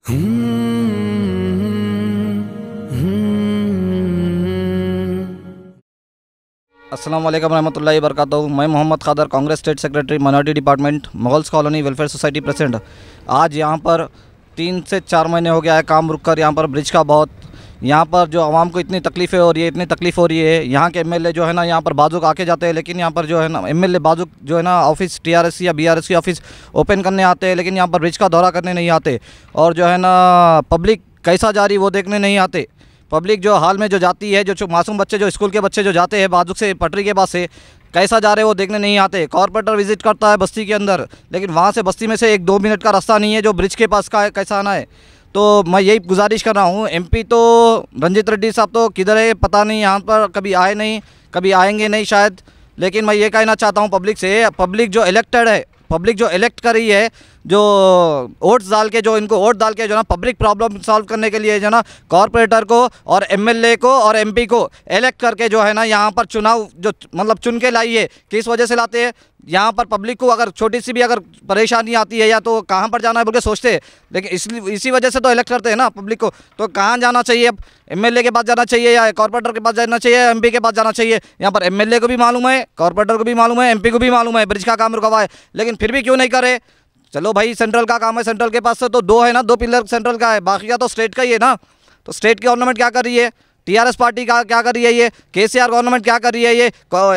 अस्सलाम वालेकुम रहमतुल्लाहि वबरकातुहू। मैं Mohammed Khadar, Congress state secretary minority department, Mughals colony welfare society president. आज यहाँ पर 3 से 4 महीने हो गया है काम रुक कर। यहाँ पर ब्रिज का बहुत, यहाँ पर जो आवाम को इतनी तकलीफ़ें हो रही है, इतनी तकलीफ़ हो रही है। यहाँ के एमएलए जो है ना, यहाँ पर बाजुक आके जाते हैं, लेकिन यहाँ पर जो है ना एमएलए बाजुक जो है ना ऑफिस टीआरएस या बीआरएस की ऑफिस ओपन करने आते हैं, लेकिन यहाँ पर ब्रिज का दौरा करने नहीं आते। और जो है ना पब्लिक कैसा जा रही वो देखने नहीं आते। पब्लिक जो हाल में जो जाती है, जो मासूम बच्चे, जो स्कूल के बच्चे जो जाते हैं बाजुक से पटरी के पास से, कैसा जा रहे हैं वो देखने नहीं आते। कॉर्पोरेटर विजिट करता है बस्ती के अंदर, लेकिन वहाँ से बस्ती में से 1-2 मिनट का रास्ता नहीं है जो ब्रिज के पास का है, कैसा आना है। तो मैं यही गुजारिश कर रहा हूँ, एमपी तो रंजीत रेड्डी साहब तो किधर है पता नहीं, यहाँ पर कभी आए नहीं, कभी आएंगे नहीं शायद। लेकिन मैं ये कहना चाहता हूँ पब्लिक से, पब्लिक जो इलेक्टेड है, पब्लिक जो इलेक्ट कर रही है, जो वोट्स डाल के, जो इनको वोट डाल के जो ना पब्लिक प्रॉब्लम सॉल्व करने के लिए जो ना कॉर्पोरेटर को और एमएलए को और एमपी को इलेक्ट करके जो है ना यहाँ पर चुनाव जो मतलब चुन के लाइए। किस वजह से लाते हैं? यहाँ पर पब्लिक को अगर छोटी सी भी अगर परेशानी आती है या तो कहाँ पर जाना है बोल के सोचते हैं, लेकिन इसी वजह से तो इलेक्ट करते हैं ना पब्लिक को। तो कहाँ जाना चाहिए अब? एमएलए के पास जाना चाहिए या कॉर्पोरेटर के पास जाना चाहिए या एमपी के पास जाना चाहिए? यहाँ पर एमएलए को भी मालूम है, कॉर्पोरेटर को भी मालूम है, एमपी को भी मालूम है ब्रिज का काम रुका हुआ है, लेकिन फिर भी क्यों नहीं करे? चलो भाई, सेंट्रल का काम है, सेंट्रल के पास से तो 2 है ना, 2 पिलर सेंट्रल का है, बाकी का तो स्टेट का ही है ना। तो स्टेट की गवर्नमेंट क्या कर रही है? टीआरएस पार्टी का क्या कर रही है? ये केसीआर गवर्नमेंट क्या कर रही है? ये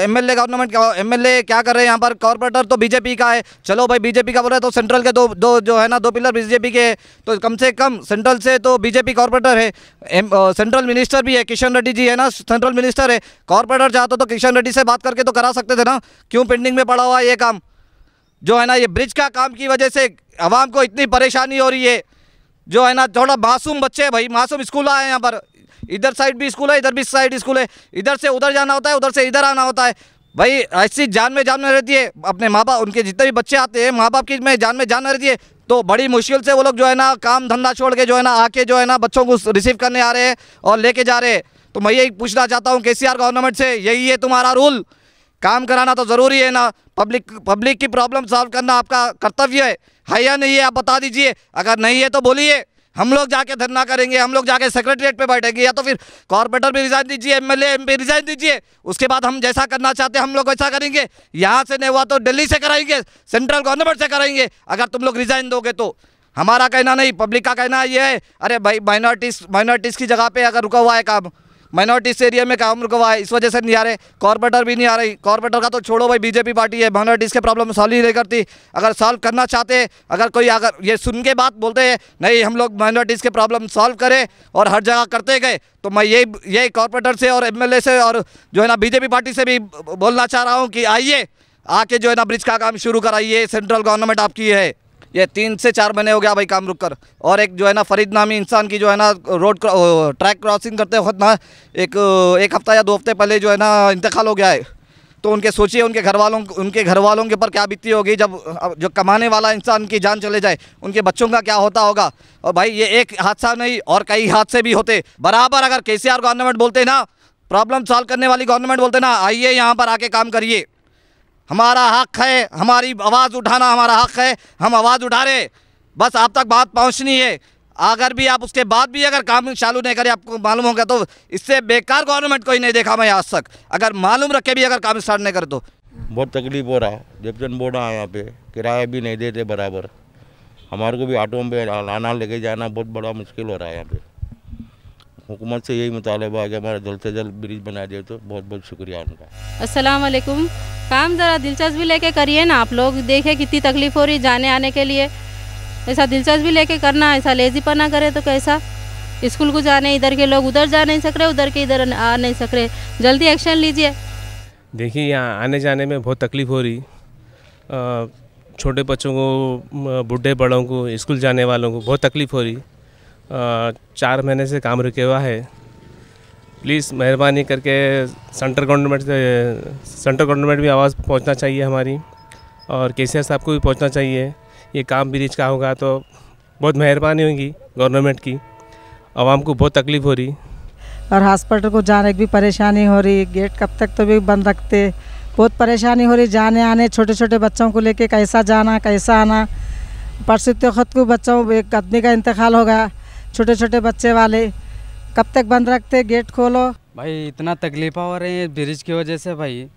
एमएलए गवर्नमेंट, एमएलए क्या कर रहे हैं यहाँ पर? कॉर्पोरेटर तो बीजेपी का है। चलो भाई, बीजेपी का बोल रहे हैं तो सेंट्रल के दो जो है ना 2 पिलर बीजेपी के, तो कम से कम सेंट्रल से तो बीजेपी कॉर्पोरेटर है। सेंट्रल मिनिस्टर भी है, किशन रेड्डी जी है ना, सेंट्रल मिनिस्टर है। कॉर्पोरेटर चाहते तो किशन रेड्डी से बात करके तो करा सकते थे ना, क्यों पेंडिंग में पड़ा हुआ है ये काम? जो है ना ये ब्रिज का काम की वजह से आवाम को इतनी परेशानी हो रही है। जो है ना थोड़ा मासूम बच्चे हैं भाई, मासूम स्कूल आए हैं यहाँ पर, इधर साइड भी स्कूल है, इधर भी साइड स्कूल है, इधर से उधर जाना होता है, उधर से इधर आना होता है। भाई ऐसी जान में रहती है अपने माँ बाप, उनके जितने भी बच्चे आते हैं माँ बाप की में जान रहती है। तो बड़ी मुश्किल से वो लोग जो है ना काम धंधा छोड़ के जो है ना आके जो है ना बच्चों को रिसीव करने आ रहे हैं और लेके जा रहे हैं। तो मैं यही पूछना चाहता हूँ केसीआर गवर्नमेंट से, यही है तुम्हारा रूल? काम कराना तो ज़रूरी है ना, पब्लिक की प्रॉब्लम सॉल्व करना आपका कर्तव्य है या नहीं है? आप बता दीजिए। अगर नहीं है तो बोलिए, हम लोग जाके धरना करेंगे, हम लोग जाके सेक्रेटरीट पे बैठेंगे, या तो फिर कॉर्पोरेटर भी रिजाइन दीजिए, एमएलए एमपी रिजाइन दीजिए, उसके बाद हम जैसा करना चाहते हैं हम लोग वैसा करेंगे। यहाँ से नहीं हुआ तो दिल्ली से कराएंगे, सेंट्रल गवर्नमेंट से कराएंगे, अगर तुम लोग रिजाइन दोगे तो। हमारा कहना नहीं, पब्लिक का कहना ये है, अरे भाई माइनॉरिटीज़ की जगह पर अगर रुका हुआ है काम, माइनॉरिटीज़ एरिया में काम रुका हुआ है, इस वजह से नहीं आ रहे। कॉर्पोरेटर भी नहीं आ रही, कॉर्पोरेटर का तो छोड़ो भाई, बीजेपी पार्टी है, माइनॉरिटीज़ के प्रॉब्लम सॉल्व ही नहीं करती। अगर सॉल्व करना चाहते, अगर ये सुन के बात बोलते हैं नहीं हम लोग माइनॉरिटीज़ के प्रॉब्लम सॉल्व करें और हर जगह करते गए, तो मैं यही कॉर्पोरेटर से और एमएलए से और जो है ना बीजेपी पार्टी से भी बोलना चाह रहा हूँ कि आइए, आके जो है ना ब्रिज का काम शुरू कराइए, सेंट्रल गवर्नमेंट आपकी है। ये 3 से 4 महीने हो गया भाई काम रुक कर। और एक जो है ना फरीद नामी इंसान की जो है ना ट्रैक क्रॉसिंग करते वक्त ना एक हफ्ता या 2 हफ्ते पहले जो है ना इंतकाल हो गया है। तो उनके सोचिए उनके घर वालों के ऊपर क्या बीती होगी जब जो कमाने वाला इंसान की जान चले जाए, उनके बच्चों का क्या होता होगा। और भाई ये एक हादसा नहीं और कई हादसे भी होते बराबर। अगर केसीआर गवर्नमेंट बोलते ना, प्रॉब्लम सॉल्व करने वाली गवर्नमेंट बोलते ना, आइए यहाँ पर आके काम करिए, हमारा हक है, हमारी आवाज़ उठाना हमारा हक है, हम आवाज़ उठा रहे, बस आप तक बात पहुंचनी है। अगर भी आप उसके बाद भी अगर काम चालू नहीं करें, आपको मालूम होगा तो इससे बेकार गवर्नमेंट कोई नहीं देखा मैं आज तक, अगर मालूम रखे भी अगर काम स्टार्ट नहीं करे तो। बहुत तकलीफ हो रहा है, जब बोर्ड आए यहाँ पे किराया भी नहीं देते बराबर, हमारे को भी ऑटो में लाना लेके जाना बहुत बड़ा मुश्किल हो रहा है यहाँ पे। हुकूमत से यही मुतालबा है कि हमारा जल्द से जल्द ब्रिज बना दे, तो बहुत बहुत शुक्रिया उनका। अस्सलाम वालेकुम। काम ज़रा दिलचस्पी लेके करिए ना, आप लोग देखें कितनी तकलीफ़ हो रही जाने आने के लिए, ऐसा दिलचस्पी लेके करना, ऐसा लेजीपना करे तो कैसा? स्कूल को जाने, इधर के लोग उधर जा नहीं सक रहे, उधर के इधर आ नहीं सक रहे, जल्दी एक्शन लीजिए। देखिए यहाँ आने जाने में बहुत तकलीफ़ हो रही, छोटे बच्चों को, बूढ़े बड़ों को, स्कूल जाने वालों को बहुत तकलीफ़ हो रही। 4 महीने से काम रुके हुआ है। प्लीज़ मेहरबानी करके सेंट्रल गवर्नमेंट भी आवाज़ पहुंचना चाहिए हमारी, और केसीआर साहब को भी पहुंचना चाहिए। ये काम ब्रिज का होगा तो बहुत मेहरबानी होगी गवर्नमेंट की, आवाम को बहुत तकलीफ़ हो रही। और हॉस्पिटल को जाने की भी परेशानी हो रही, गेट कब तक तो भी बंद रखते, बहुत परेशानी हो रही जाने आने, छोटे छोटे बच्चों को लेके कैसा जाना कैसा आना, परसों खुद को बच्चों एक आदमी का इंतकाल हो गया, छोटे छोटे बच्चे वाले, कब तक बंद रखते, गेट खोलो। भाई इतना तकलीफ़ हो रही है ब्रिज की वजह से। भाई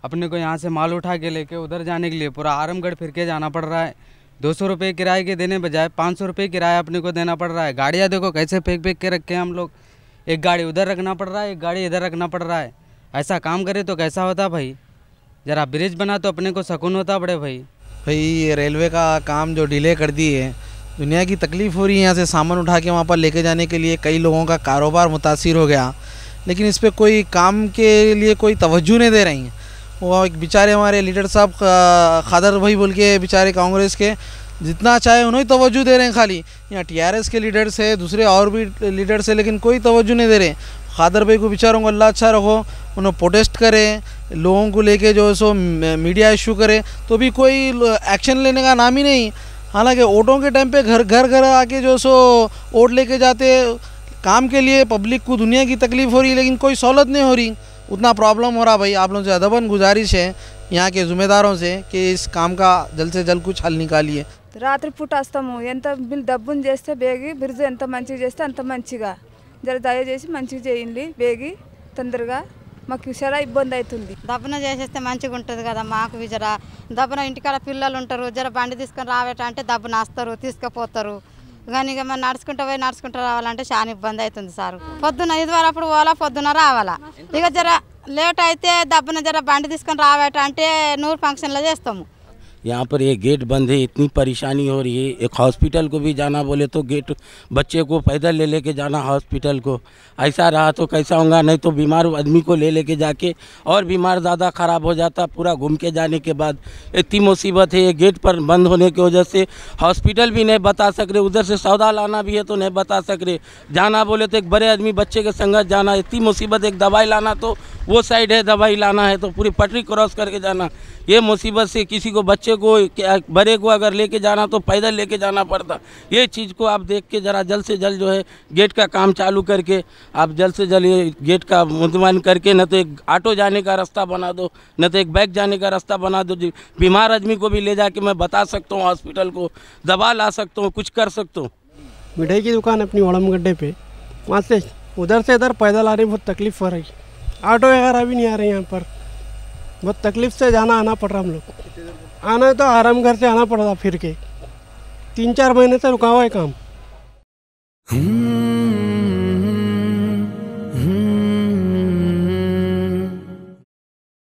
अपने को यहाँ से माल उठा के लेके उधर जाने के लिए पूरा आरामगढ़ फिर के जाना पड़ रहा है। 200 रुपये किराए के देने बजाय 500 रुपये किराया अपने को देना पड़ रहा है। गाड़ियाँ देखो कैसे फेंक फेंक के रखे हैं हम लोग, एक गाड़ी उधर रखना पड़ रहा है, एक गाड़ी इधर रखना पड़ रहा है। ऐसा काम करे तो कैसा होता भाई? ज़रा ब्रिज बना तो अपने को सुकून होता बड़े भाई। भाई रेलवे का काम जो डिले कर दी है, दुनिया की तकलीफ़ हो रही है। यहाँ से सामान उठा के वहाँ पर लेके जाने के लिए कई लोगों का कारोबार मुतासिर हो गया, लेकिन इस पर कोई काम के लिए कोई तवज्जो नहीं दे रही हैं। वो एक बेचारे हमारे लीडर साहब खादर भाई बोल के बेचारे कांग्रेस के, जितना चाहे उन्हें तवज्जो दे रहे हैं। खाली यहाँ टीआरएस के लीडर्स है, दूसरे और भी लीडर्स है, लेकिन कोई तवज्जो नहीं दे रहे। खादर भाई को बेचारों को अल्लाह अच्छा रखो, उन्हें प्रोटेस्ट करें, लोगों को लेके जो सो मीडिया इशू करे, तो भी कोई एक्शन लेने का नाम ही नहीं। हालांकि वोटों के टाइम पे घर घर आके जो सो वोट लेके जाते काम के लिए, पब्लिक को दुनिया की तकलीफ़ हो रही है, लेकिन कोई सहूलत नहीं हो रही। उतना प्रॉब्लम हो रहा भाई। आप लोगों से अदबन गुजारिश है यहाँ के ज़िम्मेदारों से कि इस काम का जल्द से जल्द कुछ हल निकालिए। రాత్రి పూట వస్తాము, ఎంత బిల్ డబ్బును చేస్తే బేగి బ్రిడ్జ్ ఎంత మంచిగా చేస్తే అంత మంచిగా, జర దయచేసి మంచిగా చేయండి బేగి తొందరగా, మాకు చాలా ఇబ్బంది అవుతుంది. దబ్బున చేసేస్తే మంచిగా ఉంటుంది కదా మాకు. జర దబ్బున ఇంటికాడ పిల్లలు ఉంటారు, జర బండి తీసుకొని రావేట అంటే దబ్బున వస్తారు తీసుకుపోతారు. కానీ ఇక మనం నడుచుకుంటూ రావాలంటే చాలా ఇబ్బంది అవుతుంది సార్. పొద్దున 5 వరప్పుడు పోవాలా, పొద్దున రావాలా. ఇక జర లేట్ అయితే దబ్బున జర బండి తీసుకొని రావేట అంటే 100 ఫంక్షన్లో చేస్తాము. यहाँ पर ये गेट बंद है, इतनी परेशानी हो रही है। एक हॉस्पिटल को भी जाना बोले तो गेट, बच्चे को पैदल ले लेके जाना हॉस्पिटल को, ऐसा रहा तो कैसा होगा? नहीं तो बीमार आदमी को ले लेके जाके और बीमार ज़्यादा ख़राब हो जाता पूरा घूम के जाने के बाद। इतनी मुसीबत है। ये गेट पर बंद होने की वजह से हॉस्पिटल भी नहीं बता सक रहे, उधर से सौदा लाना भी है तो नहीं बता सक रहे। जाना बोले तो एक बड़े आदमी बच्चे के संगत जाना, इतनी मुसीबत। एक दवाई लाना तो वो साइड है, दवाई लाना है तो पूरी पटरी क्रॉस करके जाना। ये मुसीबत से किसी को, बच्चे को, बड़े को अगर लेके जाना तो पैदल लेके जाना पड़ता। ये चीज़ को आप देख के ज़रा जल्द से जल्द जो है गेट का काम चालू करके आप जल्द से जल्द ये गेट का मुद्दमान करके, न तो एक ऑटो जाने का रास्ता बना दो, न तो एक बाइक जाने का रास्ता बना दो। बीमार आदमी को भी ले जाके मैं बता सकता हूँ हॉस्पिटल को, दवा ला सकता हूँ, कुछ कर सकता हूँ। मिठाई की दुकान अपनी वड़म गड्ढे पे, वहाँ से उधर से इधर पैदल आ रही, बहुत तकलीफ़ हो रही। ऑटो वगैरह भी नहीं आ रहे यहाँ पर, बहुत तकलीफ़ से जाना आना पड़ रहा हम लोग को। आना है तो आरामगढ़ से आना पड़ रहा, फिर के 3-4 महीने से रुका हुआ है काम।